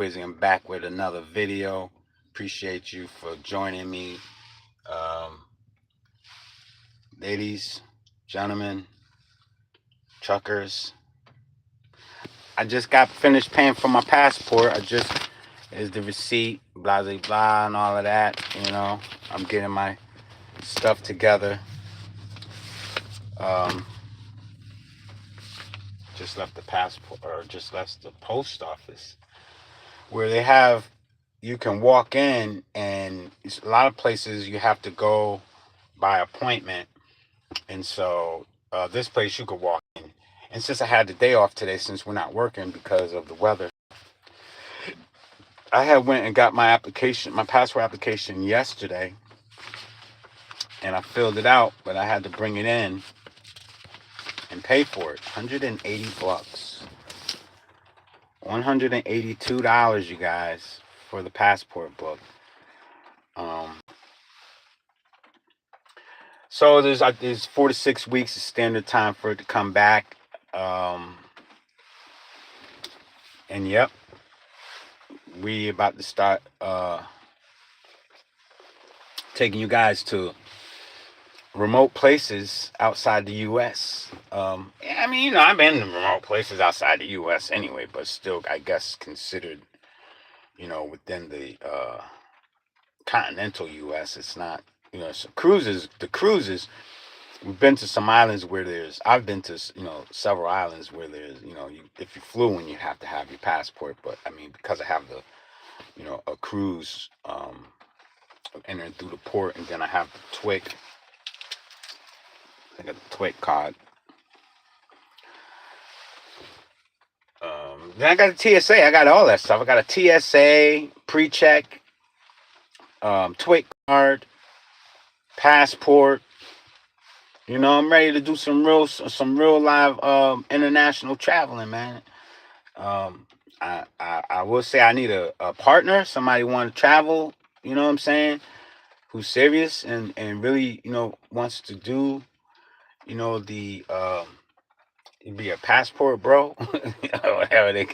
Quizzy, I'm back with another video. Appreciate you for joining me. Um, Ladies, gentlemen, truckers. I just got finished paying for my passport. Is the receipt, blah, blah, blah, and all of that. I'm getting my stuff together. Um, just left the passport, or just left the post office, where you can walk in, and a lot of places you have to go by appointment. And so this place you could walk in. And since I had the day off today, since we're not working because of the weather, I had went and got my passport application yesterday, and I filled it out, but I had to bring it in and pay for it. 180 bucks. $182, you guys, for the passport book. Um, so there's 4 to 6 weeks of standard time for it to come back. And yep, we about to start taking you guys to remote places outside the U.S. Yeah, I mean, I've been in remote places outside the U.S. anyway, but still, I guess considered, within the continental U.S. It's not, so the cruises. We've been to some islands where I've been to, several islands where there's, if you flew in, you have to have your passport. But I mean, because I have a cruise, entering through the port, and then I have the TWIC. I got the TWIC card. Then I got a TSA. I got all that stuff. I got a TSA pre-check, TWIC card, passport. I'm ready to do some real live international traveling, man. I will say I need a partner, somebody want to travel. You know what I'm saying? Who's serious and really wants to do the be a passport bro, whatever they.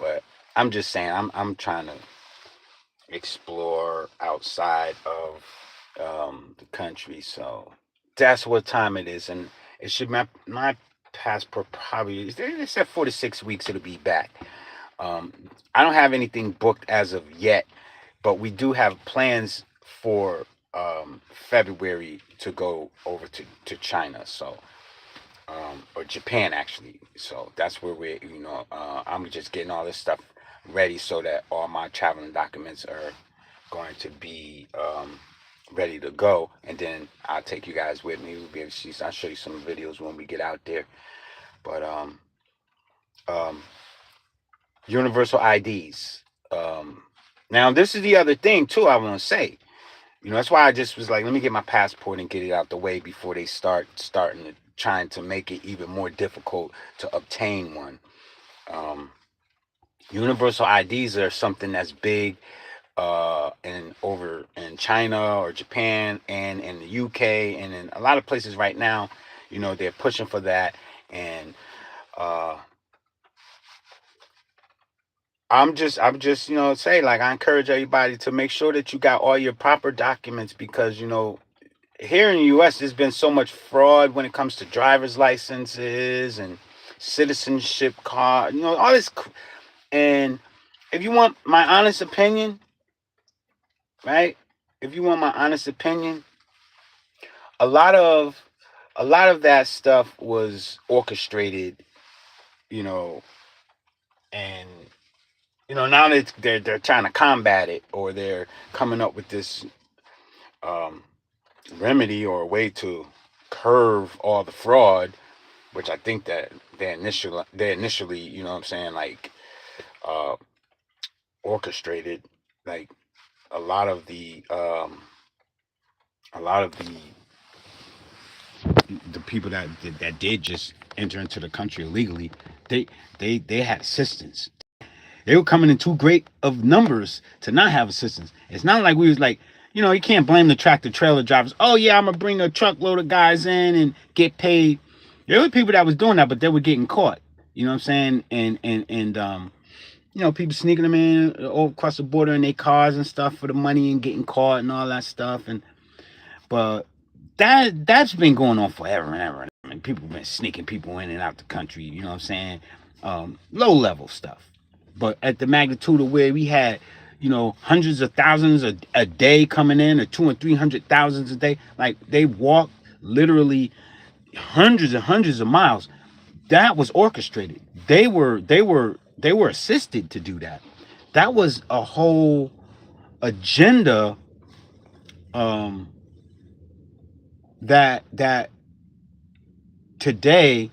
But I'm just saying I'm trying to explore outside of the country, so that's what time it is. And it should my passport probably, they said 4 to 6 weeks it'll be back. I don't have anything booked as of yet, but we do have plans for February to go over to China, so or Japan actually. So that's where I'm just getting all this stuff ready so that all my traveling documents are going to be ready to go, and then I'll take you guys with me. We'll be able to see. I'll show you some videos when we get out there. But um, universal IDs. Now this is the other thing too. I want to say, that's why I just was like, let me get my passport and get it out the way before they starting to trying to make it even more difficult to obtain one. Universal IDs are something that's big over in China or Japan and in the UK and in a lot of places right now. They're pushing for that, and I'm just say, like, I encourage everybody to make sure that you got all your proper documents, because here in the U.S. there's been so much fraud when it comes to driver's licenses and citizenship card, all this. And if you want my honest opinion, right? If you want my honest opinion, a lot of that stuff was orchestrated, you know, and now that they're trying to combat it, or they're coming up with this um, remedy or a way to curve all the fraud, which I think that they initially, what I'm saying, like uh, orchestrated, like a lot of the um, a lot of the people that did just enter into the country illegally, they they had assistance. They were coming in too great of numbers to not have assistance. It's not like we was like, you can't blame the tractor trailer drivers. Oh yeah, I'm gonna bring a truckload of guys in and get paid. There were people that was doing that, but they were getting caught. You know what I'm saying? And people sneaking them in all across the border in their cars and stuff for the money and getting caught and all that stuff. And but that's been going on forever and ever. I mean, people have been sneaking people in and out the country. You know what I'm saying? Low level stuff, but at the magnitude of where we had, hundreds of thousands a day coming in, or 200 and 300 thousands a day. Like they walk literally hundreds and hundreds of miles. That was orchestrated. They were assisted to do that. That was a whole agenda, um, that today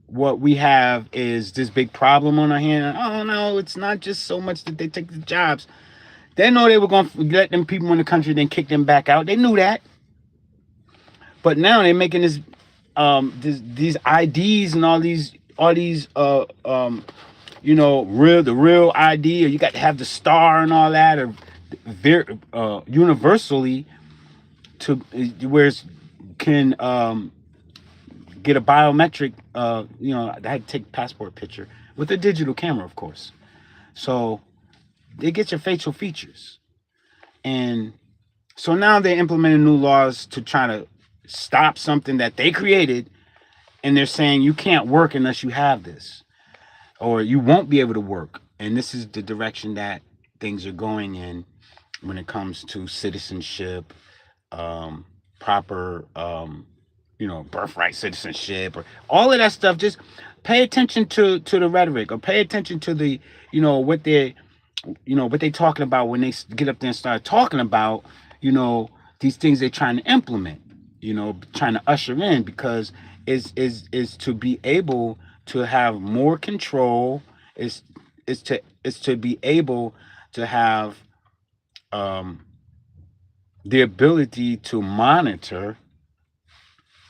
what we have is this big problem on our hand. Oh no, it's not just so much that they take the jobs. They know they were going to let them people in the country, then kick them back out. They knew that, but now they're making these IDs and all these the real ID, or you got to have the star and all that, or universally to where it can get a biometric. I had to take a passport picture with a digital camera, of course. So they get your facial features, and so now they're implementing new laws to try to stop something that they created, and they're saying you can't work unless you have this, or you won't be able to work. And this is the direction that things are going in when it comes to citizenship, proper, birthright citizenship, or all of that stuff. Just pay attention to the rhetoric, or pay attention to the, what they talking about when they get up there and start talking about, these things they're trying to implement, trying to usher in, because is to be able to have more control, is to be able to have the ability to monitor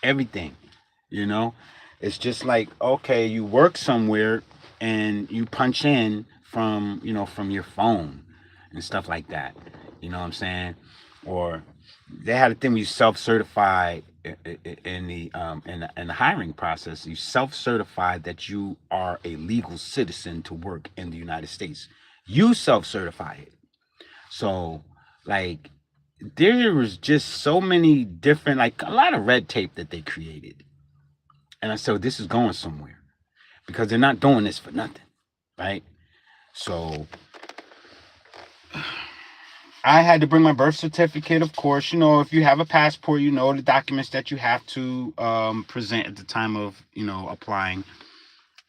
everything. you know it's just like, okay, you work somewhere and you punch in from your phone and stuff like that. You know what I'm saying? Or they had a thing where you self-certify in the hiring process. You self-certify that you are a legal citizen to work in the United States. You self-certify it. So, like, there was just so many different, like, a lot of red tape that they created. And I said, this is going somewhere, because they're not doing this for nothing, right? So I had to bring my birth certificate, of course. If you have a passport, the documents that you have to present at the time of, applying.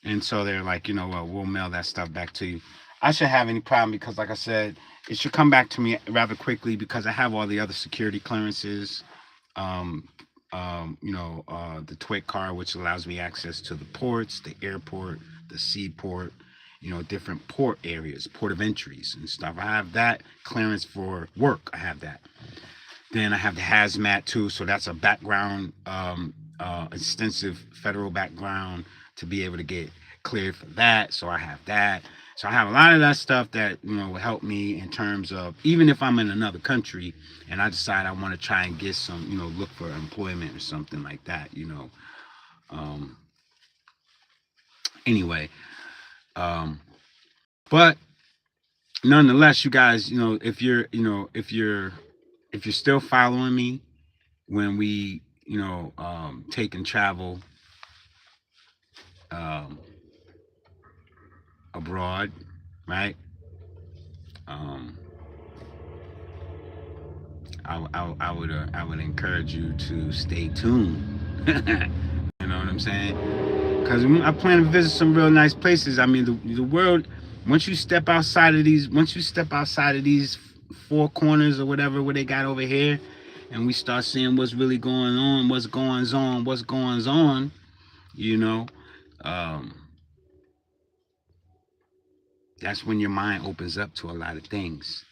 And so they're like, well, we'll mail that stuff back to you. I shouldn't have any problem, because, like I said, it should come back to me rather quickly, because I have all the other security clearances. The TWIC card, which allows me access to the ports, the airport, the seaport, different port areas, port of entries and stuff. I have that clearance for work. I have that. Then I have the hazmat too. So that's a background, extensive federal background to be able to get cleared for that. So I have that. So I have a lot of that stuff that, will help me in terms of, even if I'm in another country and I decide I want to try and get some, look for employment or something like that, anyway. But nonetheless, you guys, if you're still following me when we, take and travel abroad, right? I would encourage you to stay tuned. You know what I'm saying? Because I plan to visit some real nice places. I mean, the world. Once you step outside of these four corners or whatever where they got over here, and we start seeing what's really going on, what's going on, that's when your mind opens up to a lot of things.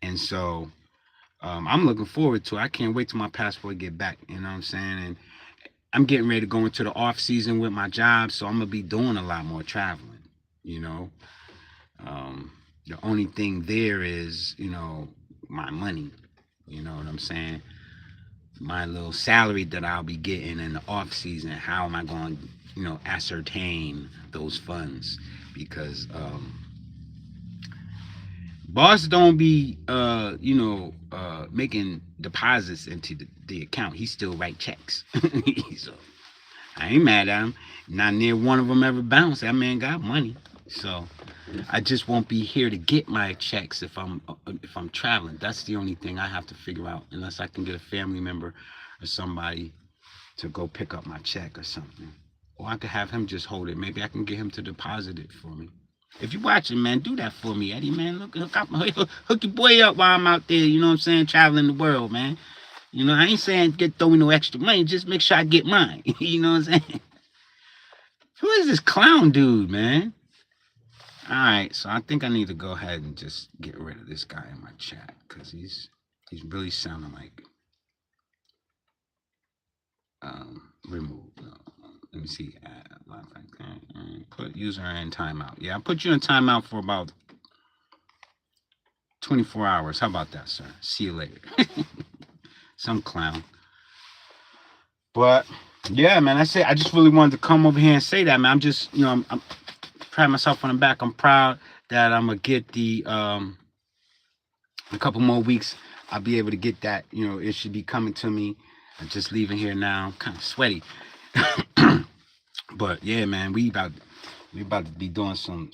And so I'm looking forward to it. I can't wait till my passport get back. You know what I'm saying? And I'm getting ready to go into the off season with my job, so I'm gonna be doing a lot more traveling. The only thing there is, my money. You know what I'm saying? My little salary that I'll be getting in the off season. How am I going to, ascertain those funds? Because Boss don't be making deposits into the account. He still write checks. So I ain't mad at him. Not near one of them ever bounced. That man got money. So I just won't be here to get my checks if I'm traveling. That's the only thing I have to figure out, unless I can get a family member or somebody to go pick up my check or something. Or I could have him just hold it. Maybe I can get him to deposit it for me. If you're watching, man, do that for me, Eddie, man. Hook your boy up while I'm out there, you know what I'm saying, traveling the world, man. You know, I ain't saying get throwing no extra money, just make sure I get mine. You know what I'm saying? Who is this clown dude, man? Alright, so I think I need to go ahead and just get rid of this guy in my chat, because he's really sounding like remove. No, let me see. Put user in timeout. Yeah, I put you in timeout for about 24 hours. How about that, sir? See you later. Some clown. But yeah, man, I just really wanted to come over here and say that, man. I'm just, I'm patting myself on the back. I'm proud that I'm gonna get the a couple more weeks. I'll be able to get that. It should be coming to me. I'm just leaving here now. I'm kind of sweaty. But yeah, man, we about to be doing some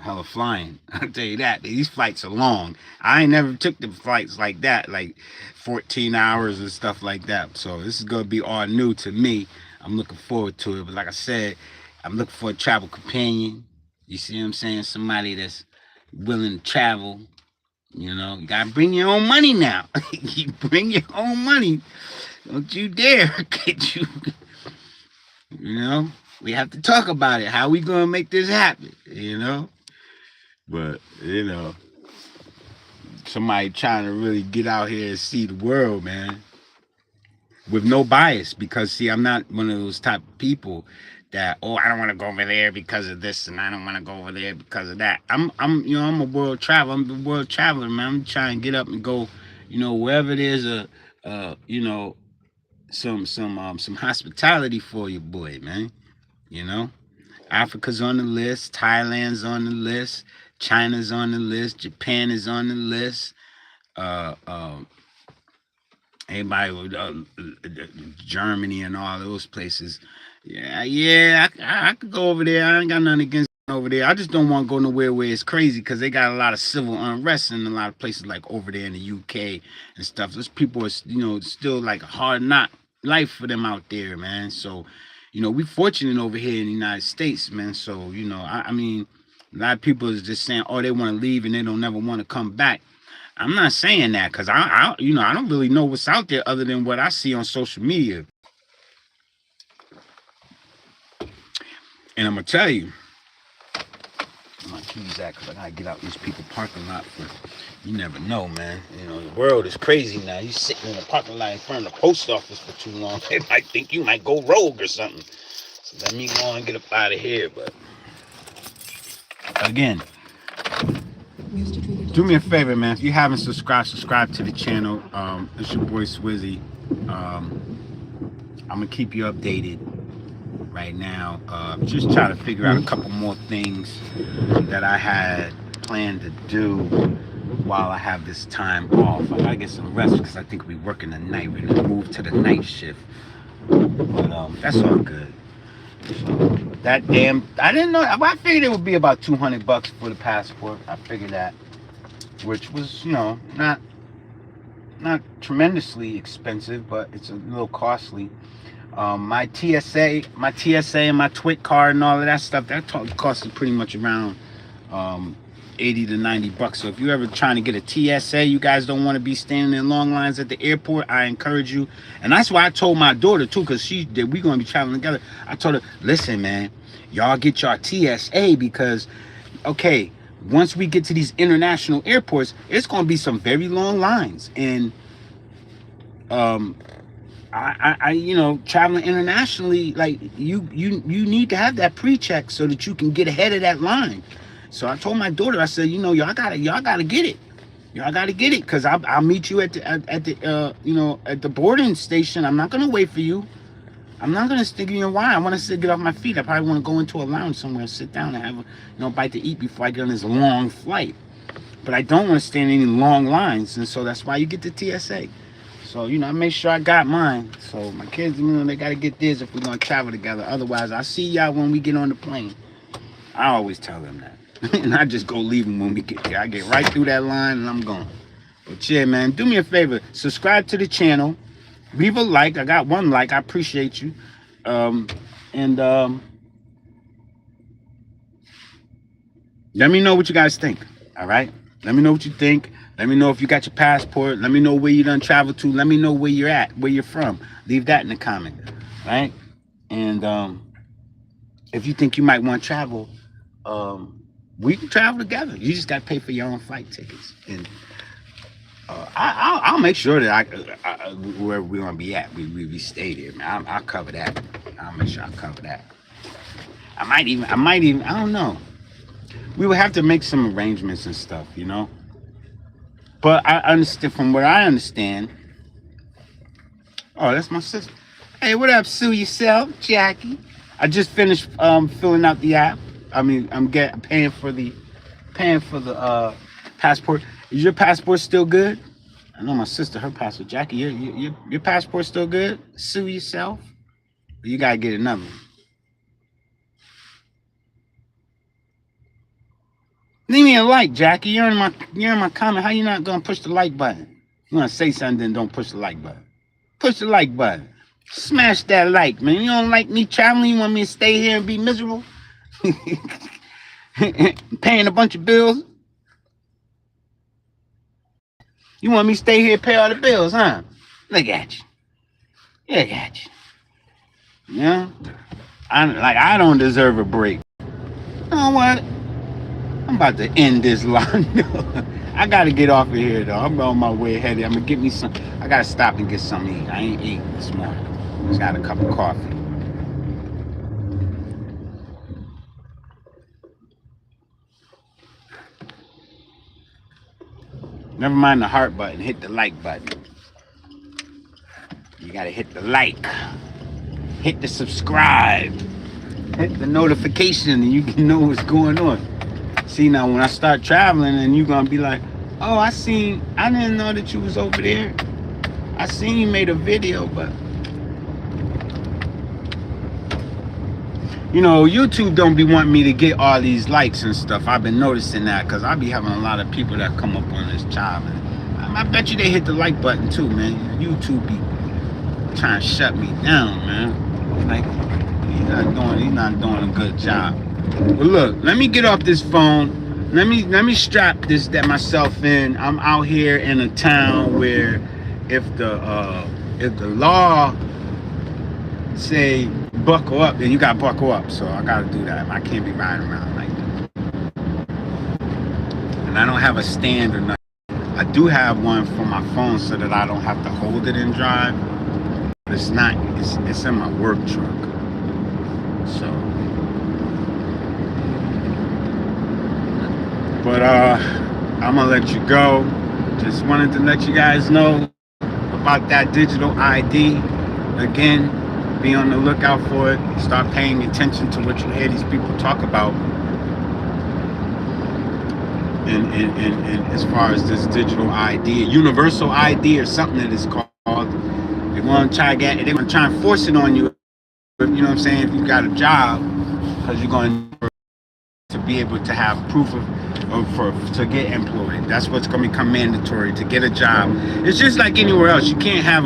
hella flying. I'll tell you that. These flights are long. I ain't never took the flights like that, like 14 hours and stuff like that. So this is gonna be all new to me. I'm looking forward to it. But like I said, I'm looking for a travel companion. You see what I'm saying? Somebody that's willing to travel. You gotta bring your own money now. You bring your own money. Don't you dare get you. We have to talk about it. How we gonna make this happen? But somebody trying to really get out here and see the world, man, with no bias. Because see, I'm not one of those type of people that I don't want to go over there because of this, and I don't want to go over there because of that. I'm a world traveler. I'm a world traveler, man. I'm trying to get up and go, wherever there's some hospitality for you, boy, man. Africa's on the list, Thailand's on the list, China's on the list, Japan is on the list. Anybody with Germany and all those places. Yeah, I could go over there. I ain't got nothing against over there. I just don't want to go nowhere where it's crazy, because they got a lot of civil unrest in a lot of places, like over there in the UK and stuff. Those people are, still like a hard knock life for them out there, man. So, we fortunate over here in the United States, man. So, I mean, a lot of people is just saying, they want to leave and they don't never want to come back. I'm not saying that, because I don't really know what's out there other than what I see on social media. And I'm gonna tell you, my keys at, because I gotta get out these people parking lot for. You never know, man. The world is crazy now. You sitting in a parking lot in front of the post office for too long, they might think you might go rogue or something. So let me go and get up out of here. But again, do me a favor, man. If you haven't subscribe to the channel. It's your boy Swizzy. I'm gonna keep you updated right now. Just trying to figure out a couple more things that I had planned to do while I have this time off. I gotta get some rest, because I think we're working the night. We're gonna move to the night shift. But that's all good. So that damn, I didn't know. I figured it would be about $200 for the passport. I figured that, which was not tremendously expensive, but it's a little costly. My TSA and my TWIC card and all of that stuff, that costs pretty much around $80 to $90. So if you're ever trying to get a TSA, you guys don't want to be standing in long lines at the airport, I encourage you. And that's why I told my daughter too, because we're going to be traveling together. I told her, listen, man, y'all get your TSA, because okay, once we get to these international airports, it's going to be some very long lines. And I traveling internationally, like you need to have that pre-check so that you can get ahead of that line. So I told my daughter, I said, y'all gotta get it. Y'all gotta get it, because I'll meet you at the boarding station. I'm not gonna wait for you. I'm not gonna stick in your line. I want to get off my feet. I probably want to go into a lounge somewhere, sit down and have a bite to eat before I get on this long flight. but I don't want to stand in any long lines, and so that's why you get the TSA. So, I make sure I got mine. So my kids, they got to get theirs if we're going to travel together. Otherwise, I'll see y'all when we get on the plane. I always tell them that. And I just go leave them when we get there. I get right through that line and I'm gone. But yeah, man, do me a favor. Subscribe to the channel. Leave a like. I got 1 like. I appreciate you. And let me know what you guys think. All right? Let me know what you think. Let me know if you got your passport. Let me know where you done traveled to. Let me know where you're at, where you're from. Leave that in the comment, right? And if you think you might want to travel, we can travel together. You just got to pay for your own flight tickets. And I'll make sure that where we're going to be at, we stay there, man. I'll cover that. I'll make sure I cover that. I might even, I don't know. We would have to make some arrangements and stuff, But I understand, from what I understand. Oh, that's my sister. Hey, what up, Sue yourself, Jackie? I just finished filling out the app. I mean, I'm paying for the passport. Is your passport still good? I know my sister, her passport. Jackie, your passport still good? Sue yourself. You gotta get another one. Leave me a like, Jackie. You're in my comment. How you not gonna push the like button? You wanna say something, then don't push the like button. Push the like button. Smash that like, man. You don't like me traveling? You want me to stay here and be miserable? Paying a bunch of bills? You want me to stay here and pay all the bills, huh? Look at you. Look at you. Yeah? I don't deserve a break. You know what? I'm about to end this line. I gotta get off of here though. I'm on my way headed. I'm gonna get me some. I gotta stop and get something to eat. I ain't eating this morning. Just got a cup of coffee. Never mind the heart button. Hit the like button. You gotta hit the like. Hit the subscribe. Hit the notification and you can know what's going on. See, now when I start traveling and you're gonna be like, oh, I didn't know that you was over there. I seen you made a video, but YouTube don't be wanting me to get all these likes and stuff. I've been noticing that because I be having a lot of people that come up on this channel. I bet you they hit the like button too, man. YouTube be trying to shut me down, man. Like, he's not doing a good job. But look, let me get off this phone. Let me strap that myself in. I'm out here in a town where if the law say buckle up, then you gotta buckle up. So I gotta do that. I can't be riding around like that. And I don't have a stand or nothing. I do have one for my phone so that I don't have to hold it and drive. But it's not. It's in my work truck. So. But I'm gonna let you go. Just wanted to let you guys know about that digital ID. Again, be on the lookout for it. Start paying attention to what you hear these people talk about. And as far as this digital ID, universal ID or something that is called, they want to try and force it on you. You know what I'm saying? If you got a job, because you're going to be able to have proof to get employed. That's what's going to become mandatory to get a job. It's just like anywhere else. You can't have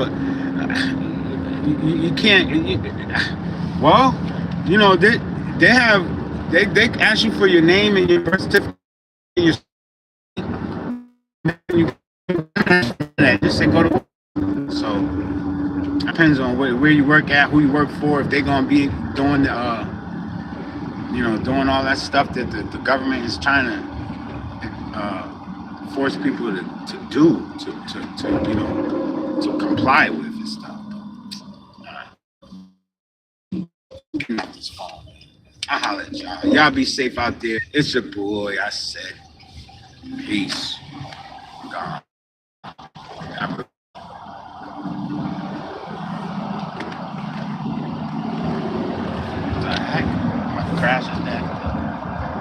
they ask you for your name and your birth certificate. Just say go to work. So depends on where you work at, who you work for, if they're going to be doing doing all that stuff that the government is trying to force people to do to comply with and stuff. I'll holler at y'all. Y'all be safe out there. It's your boy. I said peace. God. What the heck? My crash is dead.